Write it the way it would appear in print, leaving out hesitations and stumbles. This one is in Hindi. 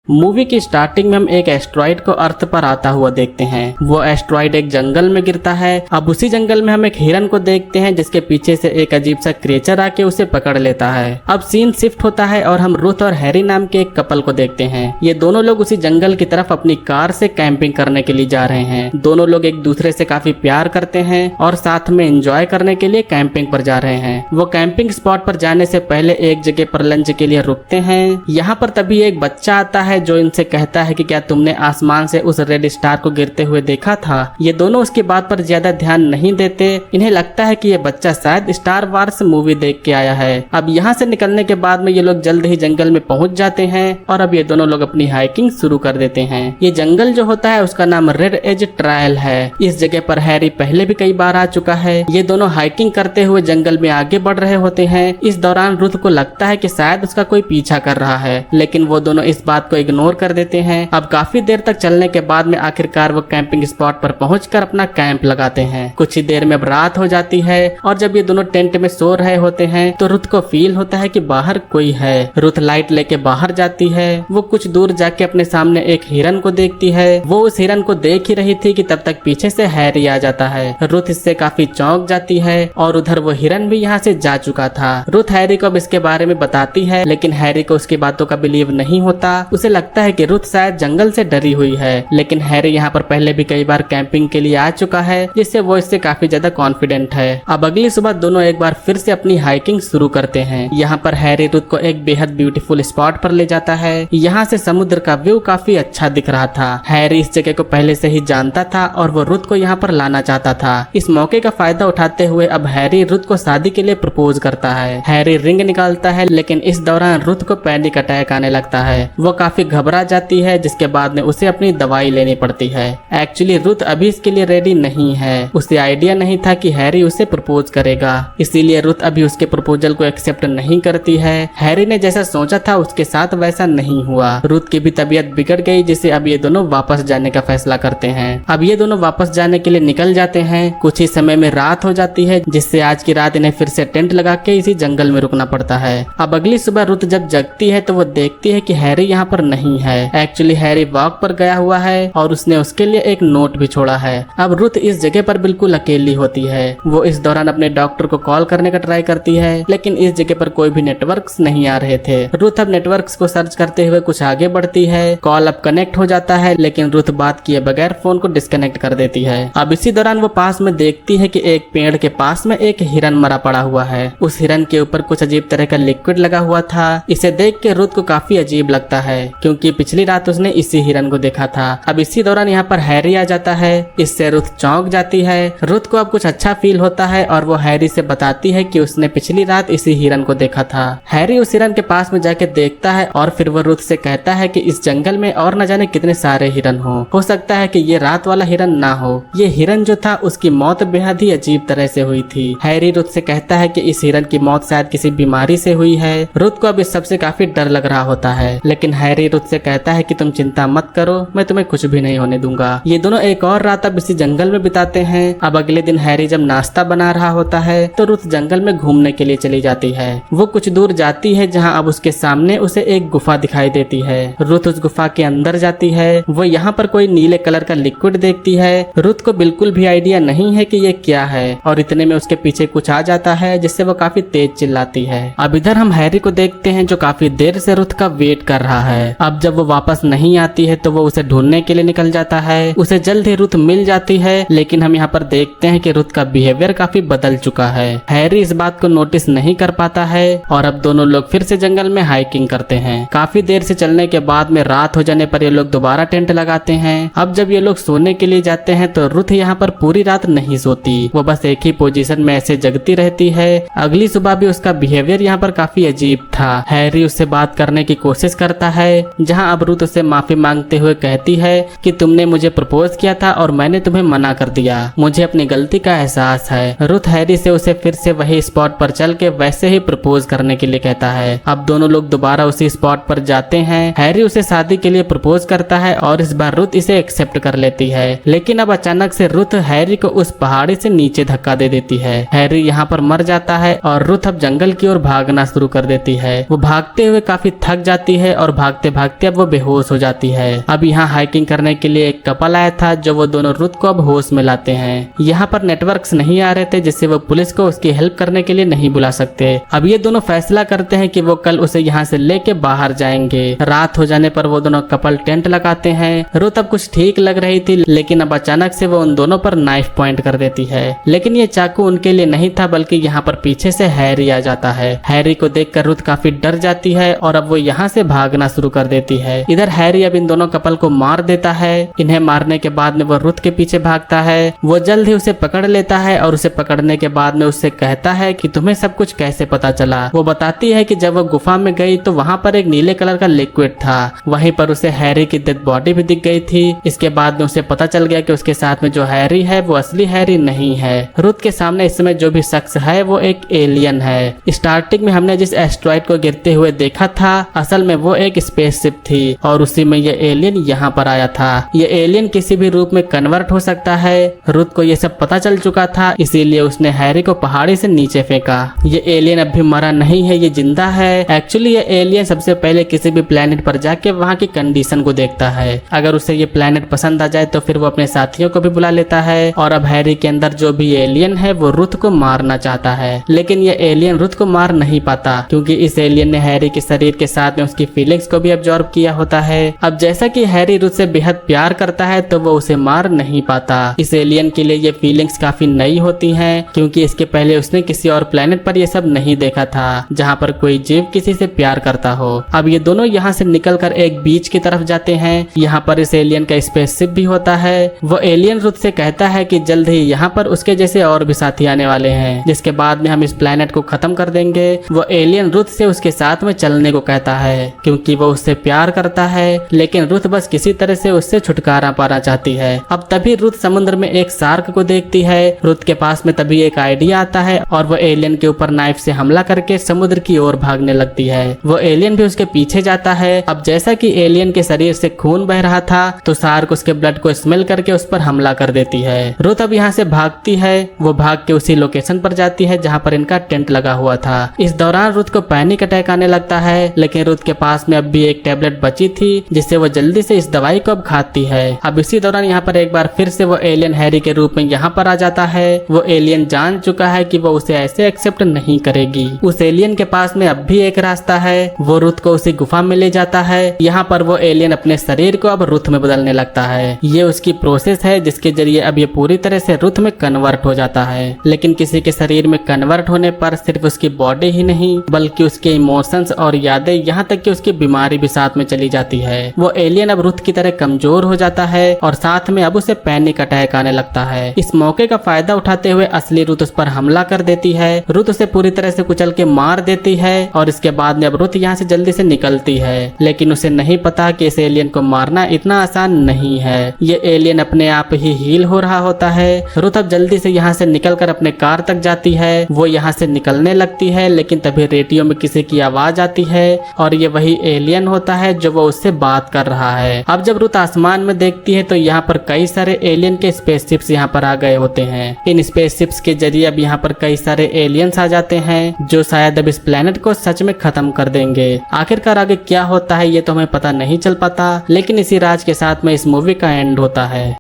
मूवी की स्टार्टिंग में हम एक एस्ट्रॉइड को अर्थ पर आता हुआ देखते हैं। वो एस्ट्रॉइड एक जंगल में गिरता है। अब उसी जंगल में हम एक हिरन को देखते हैं जिसके पीछे से एक अजीब सा क्रिएचर आके उसे पकड़ लेता है। अब सीन शिफ्ट होता है और हम रुथ और हैरी नाम के एक कपल को देखते हैं। ये दोनों लोग उसी जंगल की तरफ अपनी कार से कैंपिंग करने के लिए जा रहे हैं। दोनों लोग एक दूसरे से काफी प्यार करते हैं और साथ में एंजॉय करने के लिए कैंपिंग पर जा रहे हैं। वो कैंपिंग स्पॉट पर जाने से पहले एक जगह पर लंच के लिए रुकते हैं। यहाँ पर तभी एक बच्चा आता है जो इनसे कहता है कि क्या तुमने आसमान से उस रेड स्टार को गिरते हुए देखा था। ये दोनों उसकी बात पर ज्यादा ध्यान नहीं देते। इन्हें लगता है कि ये बच्चा शायद स्टार वार्स मूवी देख के आया है। अब यहाँ से निकलने के बाद में ये लोग जल्द ही जंगल में पहुंच जाते हैं और अब ये दोनों लोग अपनी हाइकिंग शुरू कर देते हैं। ये जंगल जो होता है उसका नाम रेड एज ट्रायल है। इस जगह पर हैरी पहले भी कई बार आ चुका है। ये दोनों हाइकिंग करते हुए जंगल में आगे बढ़ रहे होते हैं। इस दौरान रुथ को लगता है कि शायद उसका कोई पीछा कर रहा है, लेकिन वो दोनों इस बात को इग्नोर कर देते हैं। अब काफी देर तक चलने के बाद में आखिरकार वो कैंपिंग स्पॉट पर पहुंचकर अपना कैंप लगाते हैं। कुछ ही देर में अब रात हो जाती है और जब ये दोनों टेंट में सो रहे होते हैं तो रुथ को फील होता है कि बाहर कोई है। रुथ लाइट लेके बाहर जाती है। वो कुछ दूर जाके अपने सामने एक हिरन को देखती है। वो उस हिरन को देख ही रही थी कि तब तक पीछे से हैरी आ जाता है। रुथ इससे काफी चौंक जाती है और उधर वो हिरन भी यहाँ से जा चुका था। रुथ हैरी को अब इसके बारे में बताती है, लेकिन हैरी को उसकी बातों का बिलीव नहीं होता। उसे लगता है कि रुथ शायद जंगल से डरी हुई है, लेकिन हैरी यहाँ पर पहले भी कई बार कैंपिंग के लिए आ चुका है, जिससे वो इससे काफी ज्यादा कॉन्फिडेंट है। अब अगली सुबह दोनों एक बार फिर से अपनी हाइकिंग शुरू करते हैं। यहाँ पर हैरी रुथ को एक बेहद ब्यूटीफुल स्पॉट पर ले जाता है। यहाँ से समुद्र का व्यू काफी अच्छा दिख रहा था। हैरी इस जगह को पहले से ही जानता था और वो रुथ को यहाँ पर लाना चाहता था। इस मौके का फायदा उठाते हुए अब हैरी रुथ को शादी के लिए प्रपोज करता है। हैरी रिंग निकालता है, लेकिन इस दौरान रुथ को पैनिक अटैक आने लगता है। वो काफी घबरा जाती है, जिसके बाद में उसे अपनी दवाई लेनी पड़ती है। एक्चुअली रुथ अभी इसके लिए रेडी नहीं है। उसे आइडिया नहीं था कि हैरी उसे प्रपोज करेगा, इसीलिए रुथ अभी उसके प्रपोजल को एक्सेप्ट नहीं करती है। हैरी ने जैसा सोचा था उसके साथ वैसा नहीं हुआ। रुथ की भी तबीयत बिगड़ गई, जिससे अब ये दोनों वापस जाने का फैसला करते हैं। अब ये दोनों वापस जाने के लिए निकल जाते हैं। कुछ ही समय में रात हो जाती है, जिससे आज की रात इन्हें फिर से टेंट लगा के इसी जंगल में रुकना पड़ता है। अब अगली सुबह रुथ जब जगती है तो वो देखती है कि हैरी यहाँ पर नहीं है। एक्चुअली हैरी वॉक पर गया हुआ है और उसने उसके लिए एक नोट भी छोड़ा है। अब रुथ इस जगह पर बिल्कुल अकेली होती है। वो इस दौरान अपने डॉक्टर को कॉल करने का ट्राई करती है, लेकिन इस जगह पर कोई भी नेटवर्क्स नहीं आ रहे थे। रुथ अब नेटवर्क्स को सर्च करते हुए कुछ आगे बढ़ती है। कॉल अब कनेक्ट हो जाता है, लेकिन रुथ बात किए बगैर फोन को डिस्कनेक्ट कर देती है। अब इसी दौरान वो पास में देखती है कि एक पेड़ के पास में एक हिरन मरा पड़ा हुआ है। उस हिरन के ऊपर कुछ अजीब तरह का लिक्विड लगा हुआ था। इसे देख के रुथ को काफी अजीब लगता है, क्योंकि पिछली रात उसने इसी हिरन को देखा था। अब इसी दौरान यहाँ पर हैरी आ जाता है। इससे रुथ चौंक जाती है। रुथ को अब कुछ अच्छा फील होता है और वो हैरी से बताती है कि उसने पिछली रात इसी हिरन को देखा था। हैरी उस हिरन के पास में जाके देखता है और फिर वो रुथ से कहता है कि इस जंगल में और न जाने कितने सारे हिरन हो सकता है कि ये रात वाला हिरन ना हो। ये हिरन जो था उसकी मौत बेहद ही अजीब तरह से हुई थी। हैरी रुथ से कहता है कि इस हिरन की मौत शायद किसी बीमारी से हुई है। रुथ को अब इस सबसे काफी डर लग रहा होता है, लेकिन हैरी रुथ से कहता है कि तुम चिंता मत करो, मैं तुम्हें कुछ भी नहीं होने दूंगा। ये दोनों एक और रात अब इसी जंगल में बिताते हैं। अब अगले दिन हैरी जब नाश्ता बना रहा होता है तो रुथ जंगल में घूमने के लिए चली जाती है। वो कुछ दूर जाती है जहाँ अब उसके सामने उसे एक गुफा दिखाई देती है। रुथ उस गुफा के अंदर जाती है। वो यहाँ पर कोई नीले कलर का लिक्विड देखती है। रुथ को बिल्कुल भी आइडिया नहीं है कि ये क्या है और इतने में उसके पीछे कुछ आ जाता है, जिससे वो काफी तेज चिल्लाती है। अब इधर हम हैरी को देखते हैं जो काफी देर से रुथ का वेट कर रहा है। अब जब वो वापस नहीं आती है तो वो उसे ढूंढने के लिए निकल जाता है। उसे जल्द ही रुथ मिल जाती है, लेकिन हम यहाँ पर देखते हैं कि रुथ का बिहेवियर काफी बदल चुका है। हैरी इस बात को नोटिस नहीं कर पाता है और अब दोनों लोग फिर से जंगल में हाइकिंग करते हैं। काफी देर से चलने के बाद में रात हो जाने पर ये लोग दोबारा टेंट लगाते हैं। अब जब ये लोग सोने के लिए जाते हैं तो रुथ यहाँ पर पूरी रात नहीं सोती। वो बस एक ही पोजीशन में ऐसे जगती रहती है। अगली सुबह भी उसका बिहेवियर यहाँ पर काफी अजीब था। हैरी उससे बात करने की कोशिश करता है, जहाँ अब रुथ उससे माफी मांगते हुए कहती है कि तुमने मुझे प्रपोज किया था और मैंने तुम्हें मना कर दिया। मुझे अपनी गलती का एहसास है। रुथ हैरी से उसे फिर से वही स्पॉट पर चल के वैसे ही प्रपोज करने के लिए कहता है। अब दोनों लोग दोबारा उसी स्पॉट पर जाते हैं। हैरी उसे शादी के लिए प्रपोज करता है और इस बार रुथ इसे एक्सेप्ट कर लेती है, लेकिन अब अचानक से रुथ हैरी को उस पहाड़ी से नीचे धक्का दे देती है। हैरी यहाँ पर मर जाता है और रुथ अब जंगल की ओर भागना शुरू कर देती है। वो भागते हुए काफी थक जाती है और भागते भागते अब वो बेहोश हो जाती है। अब यहाँ हाइकिंग करने के लिए एक कपल आया था जो वो दोनों रुथ को अब होश में लाते हैं। यहाँ पर नेटवर्क्स नहीं आ रहे थे जिससे वो पुलिस को उसकी हेल्प करने के लिए नहीं बुला सकते। अब ये दोनों फैसला करते हैं कि वो कल उसे यहाँ से लेके बाहर जाएंगे। रात हो जाने पर वो दोनों कपल टेंट लगाते हैं। रुथ अब कुछ ठीक लग रही थी लेकिन अब अचानक से वो उन दोनों पर नाइफ पॉइंट कर देती है। लेकिन ये चाकू उनके लिए नहीं था बल्कि यहाँ पर पीछे से हैरी आ जाता है। हैरी को देखकर रुथ काफी डर जाती है और अब वो यहाँ से भागना शुरू कर देती है। इधर हैरी अब इन दोनों कपल को मार देता है। इन्हें मारने के बाद में वो रुथ के पीछे भागता है। वो जल्द ही उसे पकड़ लेता है और उसे पकड़ने के बाद में उससे कहता है कि तुम्हें सब कुछ कैसे पता चला। वो बताती है कि जब वो गुफा में गई तो वहाँ पर एक नीले कलर का लिक्विड था। वहीं पर उसे हैरी की डेड बॉडी भी दिख गई थी। इसके बाद में उसे पता चल गया कि उसके साथ में जो हैरी है वो असली हैरी नहीं है। रुथ के सामने इस समय जो भी शख्स है वो एक एलियन है। स्टार्टिंग में हमने जिस एस्ट्रॉइड को गिरते हुए देखा था असल में वो एक स्पेसशिप थी और उसी में ये एलियन यहाँ पर आया था। ये एलियन किसी भी रूप में कन्वर्ट हो सकता है। रुथ को ये सब पता चल चुका था इसीलिए उसने हैरी को पहाड़ी से नीचे फेंका। ये एलियन अभी मरा नहीं है, ये जिंदा है। एक्चुअली ये एलियन सबसे पहले किसी भी प्लेनेट पर जाके वहाँ की कंडीशन को देखता है। अगर उसे ये प्लेनेट पसंद आ जाए तो फिर वो अपने साथियों को भी बुला लेता है। और अब हैरी के अंदर जो भी एलियन है वो रुथ को मारना चाहता है लेकिन ये एलियन रुथ को मार नहीं पाता क्योंकि इस एलियन ने हैरी के शरीर के साथ में उसकी फीलिंग्स को भी अब्जॉर्ब किया होता है। अब जैसा कि हैरी रुथ से बेहद प्यार करता है तो वो उसे मार नहीं पाता। इस एलियन के लिए ये फीलिंग्स काफी नई होती हैं क्योंकि इसके पहले उसने किसी और प्लेनेट पर ये सब नहीं देखा था जहाँ पर कोई जीव किसी से प्यार करता हो। अब ये दोनों यहाँ से निकलकर एक बीच की तरफ जाते हैं। यहाँ पर इस एलियन का स्पेसशिप भी होता है। वो एलियन रुथ से कहता है कि जल्द ही यहाँ पर उसके जैसे और भी साथी आने वाले हैं जिसके बाद में हम इस प्लेनेट को खत्म कर देंगे। वो एलियन रुथ से उसके साथ में चलने को कहता है क्योंकि वो उससे प्यार करता है लेकिन रुथ बस किसी तरह से उससे छुटकारा पाना चाहती है। अब तभी रुथ समुद्र में एक शार्क को देखती है। रुथ के पास में तभी एक आइडिया आता है और वो एलियन के ऊपर नाइफ से हमला करके समुद्र की ओर भागने लगती है। वो एलियन भी उसके पीछे जाता है। अब जैसा कि एलियन के शरीर से खून बह रहा था तो शार्क उसके ब्लड को स्मेल करके उस पर हमला कर देती है। रुथ अब यहाँ से भागती है। वो भाग के उसी लोकेशन पर जाती है जहाँ पर इनका टेंट लगा हुआ था। इस दौरान रुथ को पैनिक अटैक आने लगता है लेकिन रुथ के पास में अब भी एक टेबलेट बची थी जिससे वो जल्दी से इस दवाई को अब खाती है। अब इसी दौरान यहाँ पर एक बार फिर से वो एलियन हैरी के रूप में यहाँ पर आ जाता है। वो एलियन जान चुका है कि वो उसे ऐसे एक्सेप्ट नहीं करेगी। उस एलियन के पास में अब भी एक रास्ता है। वो रुथ को उसी गुफा में ले जाता है। यहाँ पर वो एलियन अपने शरीर को अब रुथ में बदलने लगता है। ये उसकी प्रोसेस है जिसके जरिए अब ये पूरी तरह से रुथ में कन्वर्ट हो जाता है। लेकिन किसी के शरीर में कन्वर्ट होने पर सिर्फ उसकी बॉडी ही नहीं बल्कि उसके इमोशंस और यादें यहाँ तक कि उसकी बीमारी भी साथ में चली जाती है। वो एलियन अब रुथ की तरह कमजोर हो जाता है और साथ में अब उसे पैनिक अटैक आने लगता है। इस मौके का फायदा उठाते हुए असली रुथ उस पर हमला कर देती है। रुथ उसे पूरी तरह से कुचल के मार देती है और इसके बाद में अब रुथ यहाँ से जल्दी से निकलती है लेकिन उसे नहीं पता कि इस एलियन को मारना इतना आसान नहीं है। ये एलियन अपने आप ही हील हो रहा होता है। रुथ अब जल्दी से यहाँ से निकलकर अपने कार तक जाती है। वो यहाँ से निकलने लगती है लेकिन तभी रेडियो में किसी की आवाज आती है और ये वही एलियन होता है जो वो उससे बात कर रहा है। अब जब रुथ आसमान में देखती है तो यहाँ पर कई सारे एलियन के स्पेसशिप्स यहाँ पर आ गए होते हैं। इन स्पेसशिप्स के जरिए अब यहाँ पर कई सारे एलियंस आ जाते हैं जो शायद अब इस प्लेनेट को सच में खत्म कर देंगे। आखिरकार आगे क्या होता है ये तो हमें पता नहीं चल पाता लेकिन इसी राज के साथ में इस मूवी का एंड होता है।